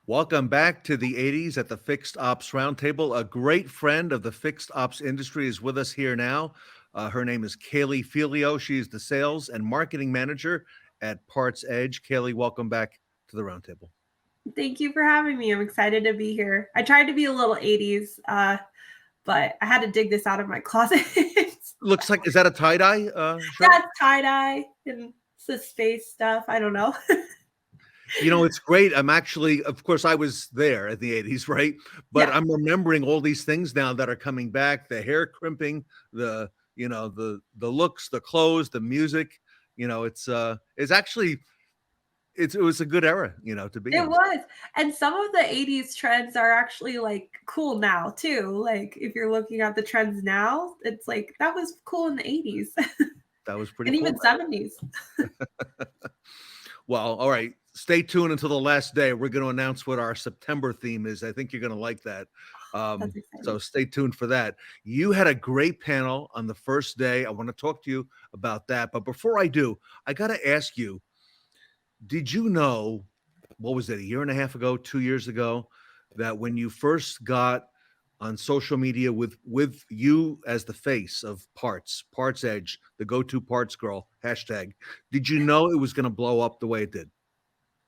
Welcome back to the 80s at the Fixed Ops Roundtable. A great friend of the fixed ops industry is with us here now. Her name is Kaylee Felio. She's the sales and marketing manager at PartsEdge. Kaylee, welcome back to the Roundtable. Thank you for having me. I'm excited to be here. I tried to be a little 80s, but I had to dig this out of my closet. Looks like, is that a tie-dye shirt? Yeah, it's tie-dye and it's the space stuff. I don't know. You know, it's great. I'm actually, of course, I was there at the 80s, right? But Yeah, I'm remembering all these things now that are coming back, the hair crimping, the looks, the clothes, the music. It's actually it was a good era, to be it in. was. And some of the 80s trends are actually like cool now too. Like if you're looking at the trends now, it's like that was cool in the 80s That was pretty and cool even 70s. back. Well, all right. Stay tuned until the last day. We're going to announce what our September theme is. I think you're going to like that. That's So exciting. stay tuned for that. You had a great panel on the first day. I want to talk to you about that. But before I do, I got to ask you, did you know, what was it, a year and a half ago, 2 years ago, that when you first got on social media with you as the face of Parts Edge, the go-to parts girl hashtag, did you know it was going to blow up the way it did?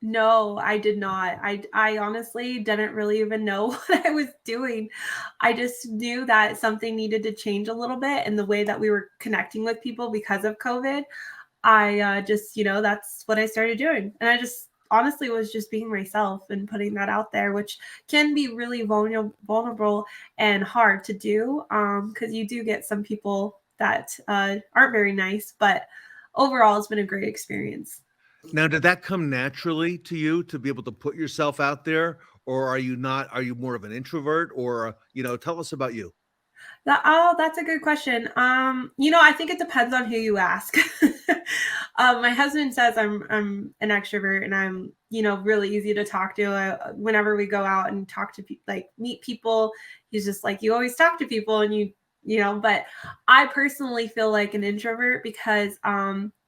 No, I did not. I honestly didn't really even know what I was doing. I just knew that something needed to change a little bit in the way that we were connecting with people because of COVID. I just, that's what I started doing. And I just honestly was just being myself and putting that out there, which can be really vulnerable and hard to do because you do get some people that aren't very nice. But overall, it's been a great experience. Now, did that come naturally to you to be able to put yourself out there, or are you not? Are you more of an introvert, or tell us about you? That's a good question. I think it depends on who you ask. My husband says I'm an extrovert and I'm really easy to talk to. Whenever we go out and talk to like meet people, he's just like you always talk to people and you. But I personally feel like an introvert because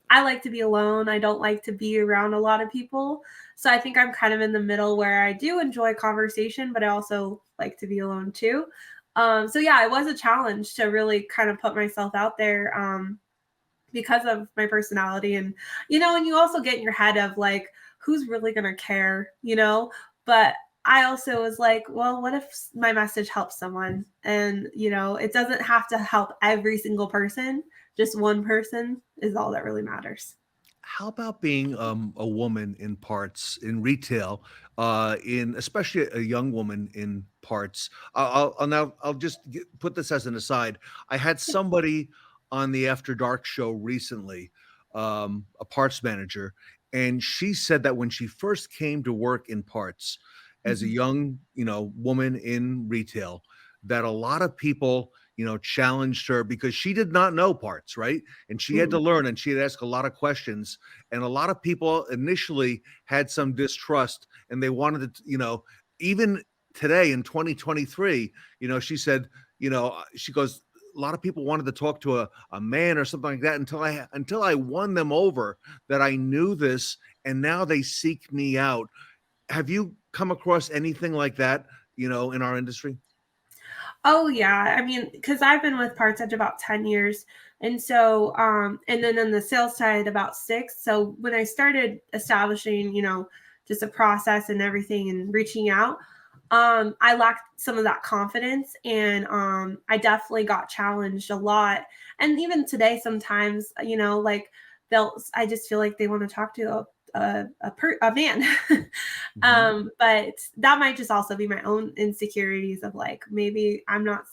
I like to be alone. I don't like to be around a lot of people. So I think I'm kind of in the middle where I do enjoy conversation, but I also like to be alone too. So yeah, it was a challenge to really kind of put myself out there because of my personality, and you also get in your head of like, who's really gonna care. But I also was like, well, what if my message helps someone? And it doesn't have to help every single person. Just one person is all that really matters. How about being a woman in parts in retail, in especially a young woman in parts? I'll just put this as an aside. I had somebody on the After Dark show recently, a parts manager, and she said that when she first came to work in parts as a Mhm. young, woman in retail, that a lot of people, challenged her because she did not know parts, right? And she had to Mhm. learn and she had asked a lot of questions, and a lot of people initially had some distrust and they wanted to, even today in 2023, she said, she goes, a lot of people wanted to talk to a man or something like that until I won them over, that I knew this, and now they seek me out. Have you come across anything like that, in our industry? Oh yeah, I mean, because I've been with PartsEdge about 10 years, and so and then on the sales side about 6. So when I started establishing, just a process and everything and reaching out, I lacked some of that confidence, and I definitely got challenged a lot. And even today, sometimes, like I just feel like they want to talk to a man. Mhm. But that might just also be my own insecurities of like maybe I'm not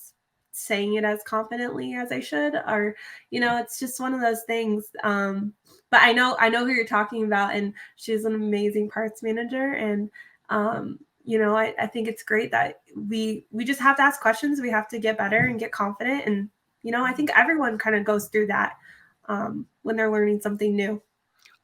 saying it as confidently as I should, or it's just one of those things. But I know who you're talking about, and she's an amazing parts manager, and I think it's great that we just have to ask questions. We have to get better and get confident, and I think everyone kind of goes through that when they're learning something new.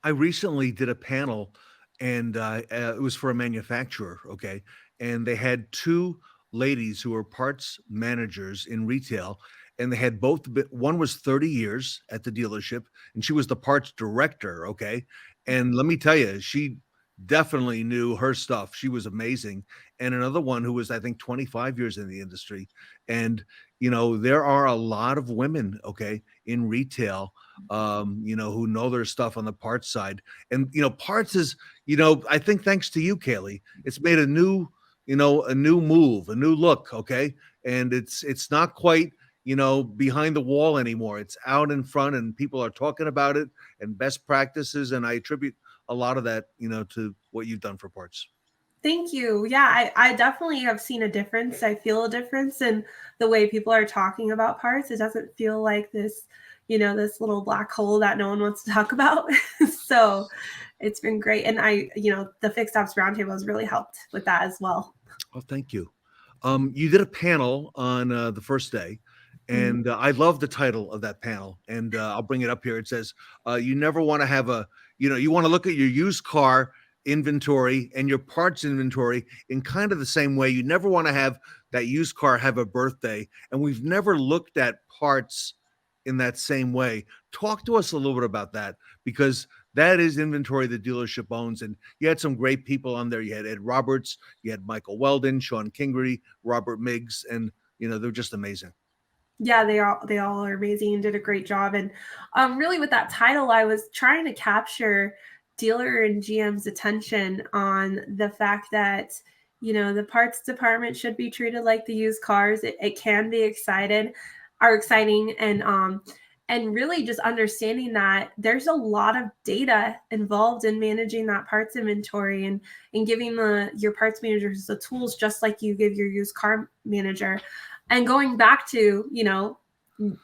I recently did a panel, and it was for a manufacturer, okay? And they had two ladies who were parts managers in retail, and they had both one was 30 years at the dealership, and she was the parts director, okay? And let me tell you, she definitely knew her stuff. She was amazing. And another one who was, I think, 25 years in the industry. And, there are a lot of women, okay, in retail, who know their stuff on the parts side. And, parts is, I think thanks to you, Kaylee, it's made a new move, a new look, okay? And it's not quite, behind the wall anymore. It's out in front and people are talking about it and best practices. And I attribute a lot of that, to what you've done for parts. Thank you. Yeah, I definitely have seen a difference. I feel a difference in the way people are talking about parts. It doesn't feel like this little black hole that no one wants to talk about. So it's been great. And the Fixed Ops Roundtable has really helped with that as well. Oh, thank you. You did a panel on the first day, Mhm. and I love the title of that panel. And I'll bring it up here. It says, "You never want to have you want to look at your used car inventory and your parts inventory in kind of the same way. You never want to have that used car have a birthday, and we've never looked at parts in that same way." Talk to us a little bit about that, because that is inventory the dealership owns, and you had some great people on there. You had Ed Roberts, you had Michael Weldon, Sean Kingery, Robert Miggs, and they're just amazing. Yeah, they all are amazing and did a great job. And really, with that title, I was trying to capture dealer and GM's attention on the fact that the parts department should be treated like the used cars. It can be exciting, and really just understanding that there's a lot of data involved in managing that parts inventory, and giving your parts managers the tools just like you give your used car manager. And going back to,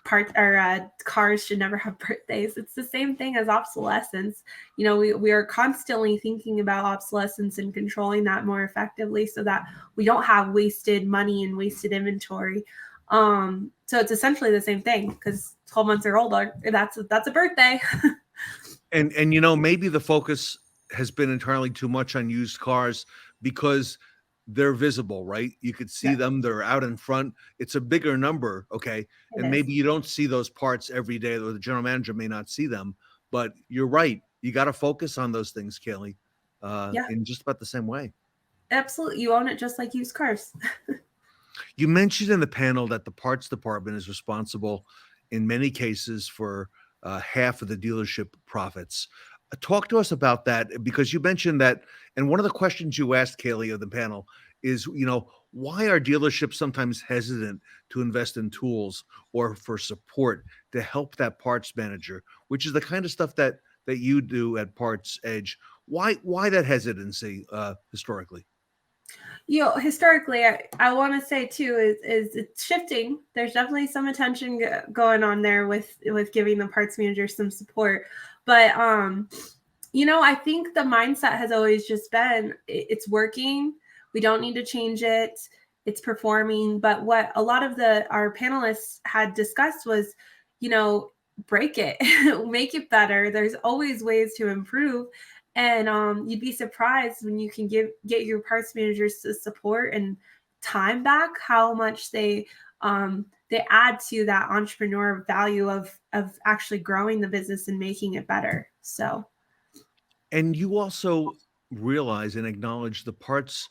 parts or cars should never have birthdays. It's the same thing as obsolescence. We are constantly thinking about obsolescence and controlling that more effectively so that we don't have wasted money and wasted inventory. So it's essentially the same thing, because 12 months or older, that's a birthday. And maybe the focus has been entirely too much on used cars because they're visible, right? You could see Yeah, them, they're out in front. It's a bigger number, okay? it And is. maybe you don't see those parts every day, or the general manager may not see them, but you're right. You got to focus on those things, Kaylee, Yeah, in just about the same way. absolutely. You own it just like used cars. You mentioned in the panel that the parts department is responsible in many cases for half of the dealership profits. Talk to us about that, because you mentioned that, and one of the questions you asked Kaylee of the panel is, why are dealerships sometimes hesitant to invest in tools or for support to help that parts manager, which is the kind of stuff that you do at Parts Edge. Why that hesitancy historically? Historically, I want to say too is it's shifting. There's definitely some attention going on there with giving the parts manager some support, but I think the mindset has always just been it's working. We don't need to change it. It's performing. But what a lot of our panelists had discussed was, you know, break it, make it better. There's always ways to improve. And you'd be surprised when you can get your parts managers to support and time back how much they add to that entrepreneur value of actually growing the business and making it better. So And you also realize and acknowledge the parts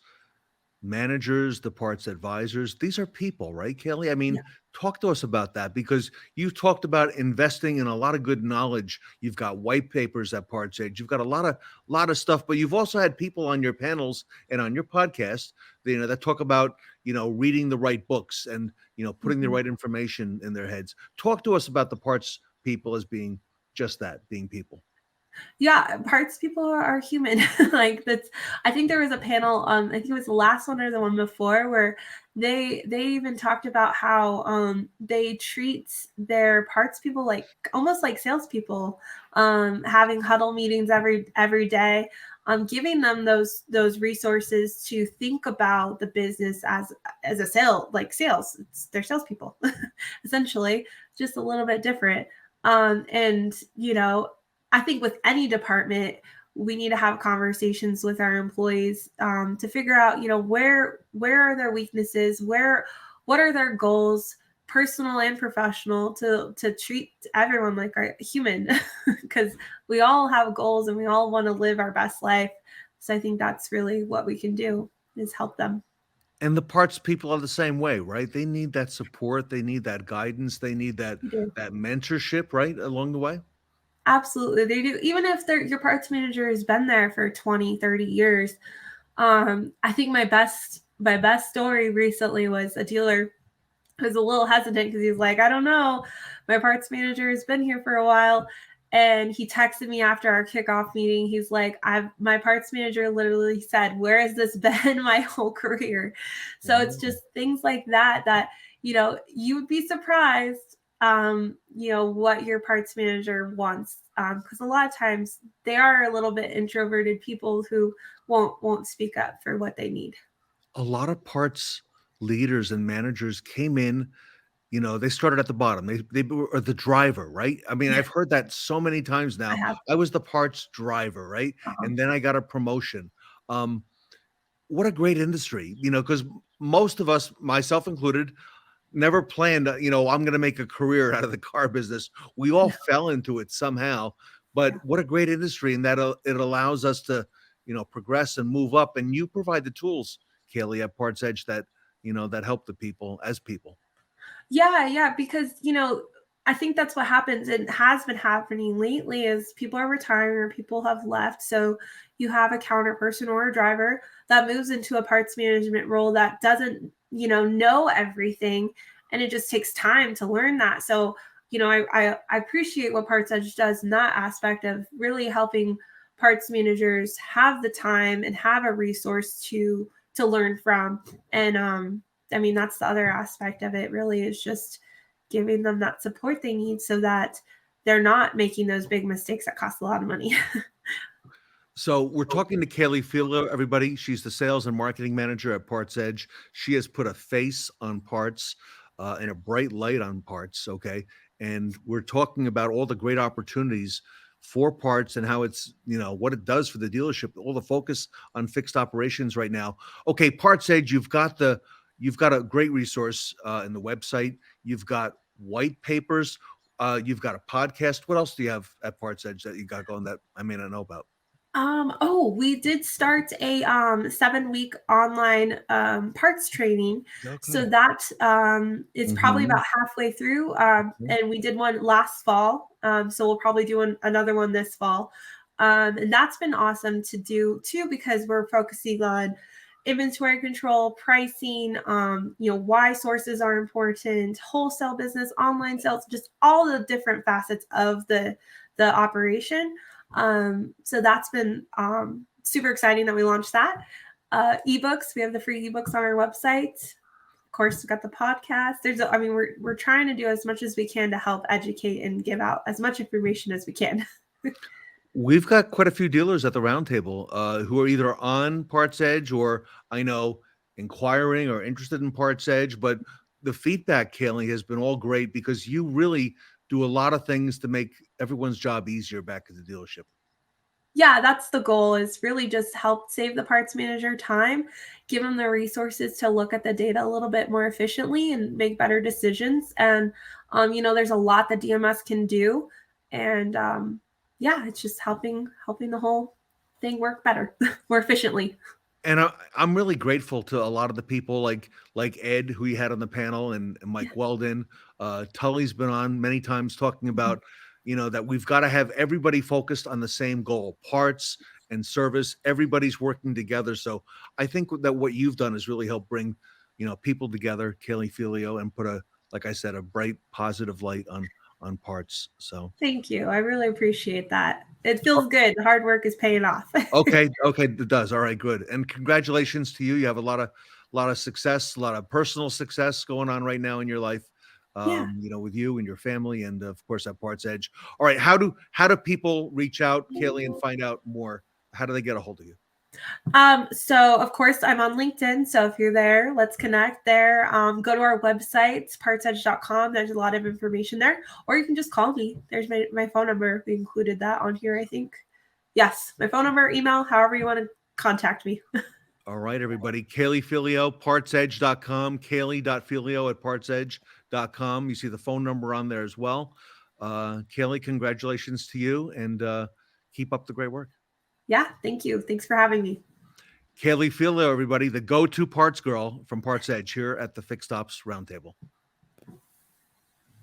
managers, the parts advisors, these are people, right, Kelly? I mean, yeah. talk to us about that, because you've talked about investing in a lot of good knowledge. You've got white papers at Parts Edge. You've got a lot of stuff, but you've also had people on your panels and on your podcast, that talk about, reading the right books and, putting the Mhm. right information in their heads. Talk to us about the parts people as being just that, being people. Yeah, parts people are human. Like that's I think there was a panel, I think it was the last one or the one before, where they even talked about how they treat their parts people like almost like salespeople, having huddle meetings every day, giving them those resources to think about the business as a sales. They're salespeople, essentially, just a little bit different. And I think with any department, we need to have conversations with our employees, to figure out, where are their weaknesses, what are their goals, personal and professional, to treat everyone like a human, because we all have goals and we all want to live our best life. So I think that's really what we can do, is help them. And the parts people are the same way, right? They need that support, they need that guidance, they need that We do. that mentorship, right, along the way? Absolutely, they do. Even if your parts manager has been there for 20, 30 years. I think my best story recently was a dealer who was a little hesitant because he's like, I don't know, my parts manager has been here for a while. And he texted me after our kickoff meeting. He's like, my parts manager literally said, where has this been my whole career? So it's Wow. just things like that, you would be surprised, what your parts manager wants. Because a lot of times they are a little bit introverted people who won't speak up for what they need. A lot of parts leaders and managers came in, they started at the bottom. They were the driver, right? I mean, Yeah, I've heard that so many times I now. have. I was the parts driver, right? Uh-huh. And then I got a promotion. Um, what a great industry, because most of us, myself included, never planned, I'm gonna make a career out of the car business. We all fell into it somehow, but Yeah. what a great industry, and that, it allows us to, progress and move up, and you provide the tools, Kaylee, at Parts Edge that help the people as people. Yeah, yeah, because I think that's what happens and has been happening lately is people are retiring or people have left. So you have a counter person or a driver that moves into a parts management role that doesn't, know everything, and it just takes time to learn that. So, I appreciate what Parts Edge does in that aspect of really helping parts managers have the time and have a resource to learn from. And I mean, that's the other aspect of it, really, is just giving them that support they need so that they're not making those big mistakes that cost a lot of money. So we're talking to Kaylee Felio, everybody. She's the sales and marketing manager at Parts Edge. She has put a face on parts, and a bright light on parts. Okay, and we're talking about all the great opportunities for parts and how it's what it does for the dealership. All the focus on fixed operations right now. Okay, Parts Edge. You've got a great resource in the website. You've got white papers. You've got a podcast. What else do you have at Parts Edge that you got going that I may not know about? We did start a 7-week online parts training. So Okay. that it's probably Mhm. about halfway through. Mhm. And we did one last fall. So we'll probably do another one this fall. And that's been awesome to do too, because we're focusing on inventory control, pricing, why sources are important, wholesale business, online sales, just all the different facets of the operation. So that's been super exciting that we launched that. Ebooks, we have the free ebooks on our website. Of course, we've got the podcast. I mean, we're trying to do as much as we can to help educate and give out as much information as we can. We've got quite a few dealers at the Roundtable, who are either on Parts Edge or I know inquiring or interested in Parts Edge. But the feedback, Kaylee, has been all great because you really do a lot of things to make everyone's job easier back at the dealership. Yeah, that's the goal, is really just help save the parts manager time, give them the resources to look at the data a little bit more efficiently and make better decisions. And there's a lot that DMS can do. And yeah, it's just helping the whole thing work better, more efficiently. And I'm really grateful to a lot of the people like Ed, who you had on the panel, and Yeah. Mike Weldon. Tully's been on many times talking Mhm. about, that we've got to have everybody focused on the same goal, parts and service. Everybody's working together. So I think that what you've done is really help bring, people together, Kaylee Felio, and put like I said, a bright, positive light on parts. So Thank you. I really appreciate that. It feels good. The hard work is paying off. okay, okay, it does. All right, good. And congratulations to you. You have a lot of success, a lot of personal success going on right now in your life. Yeah. With you and your family, and of course at Parts Edge. All right, how do people reach out, Kaylee, and find out more? How do they get a hold of you? So of course I'm on LinkedIn. So if you're there, let's connect there. Go to our website, partsedge.com. There's a lot of information there. Or you can just call me. There's my phone number. We included that on here, I think. Yes, my phone number, email, however you want to contact me. All right, everybody. Kaylee Filio, partsedge.com, Kaylee.filio at partsedge.com. You see the phone number on there as well. Kaylee, congratulations to you, and keep up the great work. Yeah, thank you. Thanks for having me. Kaylee Felio, everybody, the go-to parts girl from PartsEdge here at the Fixed Ops Roundtable.